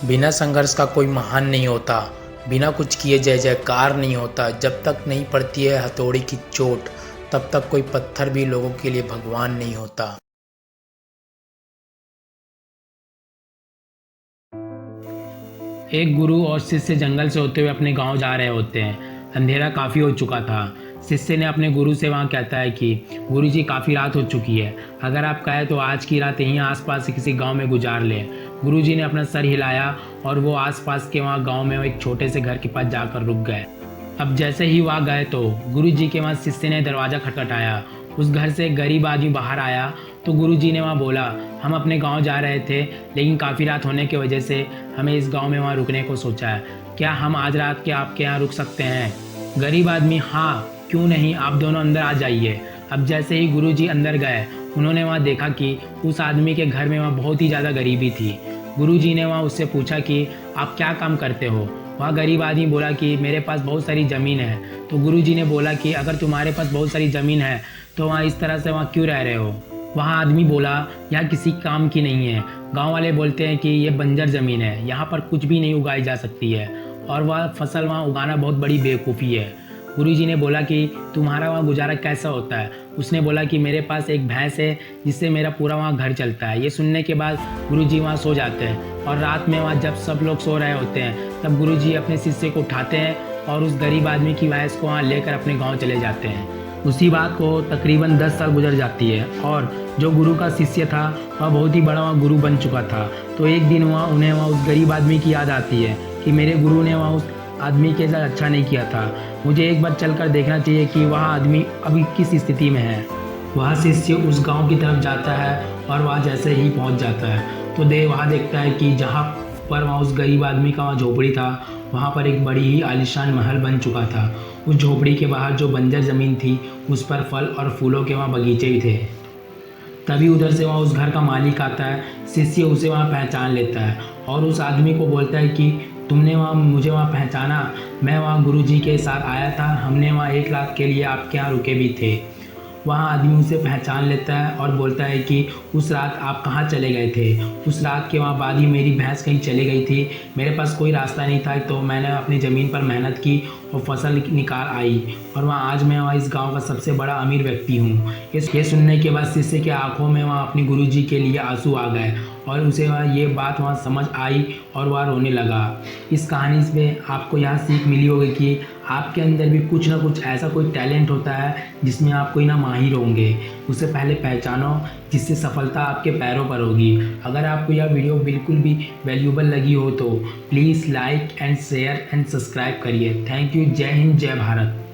बिना संघर्ष का कोई महान नहीं होता। बिना कुछ किए जय जयकार नहीं होता। जब तक नहीं पड़ती है हथौड़ी की चोट, तब तक कोई पत्थर भी लोगों के लिए भगवान नहीं होता। एक गुरु और शिष्य जंगल से होते हुए अपने गांव जा रहे होते हैं। अंधेरा काफ़ी हो चुका था। शिष्य ने अपने गुरु से वहाँ कहता है कि गुरुजी काफ़ी रात हो चुकी है, अगर आप कहें तो आज की रात यहीं आसपास के किसी गांव में गुजार लें। गुरुजी ने अपना सर हिलाया और वो आसपास के वहाँ गांव में एक छोटे से घर के पास जाकर रुक गए। अब जैसे ही वहाँ गए तो गुरुजी के वहाँ शिष्य ने दरवाज़ा खटखटाया। उस घर से एक गरीब आदमी बाहर आया तो गुरुजी ने वहाँ बोला, हम अपने गांव जा रहे थे लेकिन काफ़ी रात होने की वजह से हमें इस गांव में वहाँ रुकने को सोचा है, क्या हम आज रात के आपके यहाँ रुक सकते हैं? गरीब आदमी, हाँ क्यों नहीं, आप दोनों अंदर आ जाइए। अब जैसे ही गुरुजी अंदर गए उन्होंने वहाँ देखा कि उस आदमी के घर में वहाँ बहुत ही ज़्यादा गरीबी थी। गुरुजी ने वहाँ उससे पूछा कि आप क्या काम करते हो? वह गरीब आदमी बोला कि मेरे पास बहुत सारी ज़मीन है। तो गुरुजी ने बोला कि अगर तुम्हारे पास बहुत सारी ज़मीन है तो वहाँ इस तरह से वहाँ क्यों रह रहे हो? वहाँ आदमी बोला, यह किसी काम की नहीं है। गांव वाले बोलते हैं कि ये बंजर ज़मीन है, यहाँ पर कुछ भी नहीं उगाई जा सकती है और वह फसल वहाँ उगाना बहुत बड़ी बेवकूफ़ी है। गुरुजी ने बोला कि तुम्हारा वहाँ गुजारा कैसा होता है? उसने बोला कि मेरे पास एक भैंस है जिससे मेरा पूरा वहाँ घर चलता है। ये सुनने के बाद गुरुजी वहाँ सो जाते हैं और रात में वहाँ जब सब लोग सो रहे होते हैं तब गुरुजी अपने शिष्य को उठाते हैं और उस गरीब आदमी की भैंस को वहाँ लेकर अपने गाँव चले जाते हैं। उसी बात को तकरीबन 10 साल गुजर जाती है और जो गुरु का शिष्य था वह बहुत ही बड़ा वहाँ गुरु बन चुका था। तो एक दिन उन्हें वहाँ उस गरीब आदमी की याद आती है कि मेरे गुरु ने वहाँ उस आदमी के साथ अच्छा नहीं किया था, मुझे एक बार चलकर देखना चाहिए कि वह आदमी अभी किस स्थिति में है। वह शिष्य उस गांव की तरफ जाता है और वहाँ जैसे ही पहुँच जाता है तो वहाँ देखता है कि जहाँ पर वहाँ उस गरीब आदमी का वहाँ झोपड़ी था वहाँ पर एक बड़ी ही आलीशान महल बन चुका था। उस झोपड़ी के बाहर जो बंजर ज़मीन थी उस पर फल और फूलों के वहाँ बगीचे भी थे। तभी उधर से वहाँ उस घर का मालिक आता है। शिष्य उसे वहाँ पहचान लेता है और उस आदमी को बोलता है कि तुमने वहाँ मुझे वहाँ पहचाना, मैं वहाँ गुरुजी के साथ आया था, हमने वहाँ 1 रात के लिए आपके यहाँ रुके भी थे। वहाँ आदमी उसे पहचान लेता है और बोलता है कि उस रात आप कहाँ चले गए थे? उस रात के वहाँ बाद ही मेरी भैंस कहीं चली गई थी, मेरे पास कोई रास्ता नहीं था तो मैंने अपनी ज़मीन पर मेहनत की और फसल निकाल आई और वहाँ आज मैं वहाँ इस गांव का सबसे बड़ा अमीर व्यक्ति हूँ। ये सुनने के बाद शिष्य के आंखों में वहाँ अपनी गुरुजी के लिए आंसू आ गए और उसे वहाँ ये बात वहाँ समझ आई और वह रोने लगा। इस कहानी से आपको यह सीख मिली होगी कि आपके अंदर भी कुछ ना कुछ ऐसा कोई टैलेंट होता है जिसमें आप कोई ना माहिर होंगे, उसे पहले पहचानो जिससे सफलता आपके पैरों पर होगी। अगर आपको यह वीडियो बिल्कुल भी वैल्यूबल लगी हो तो please like and share and subscribe करिए। Thank you. जय हिंद, जय भारत।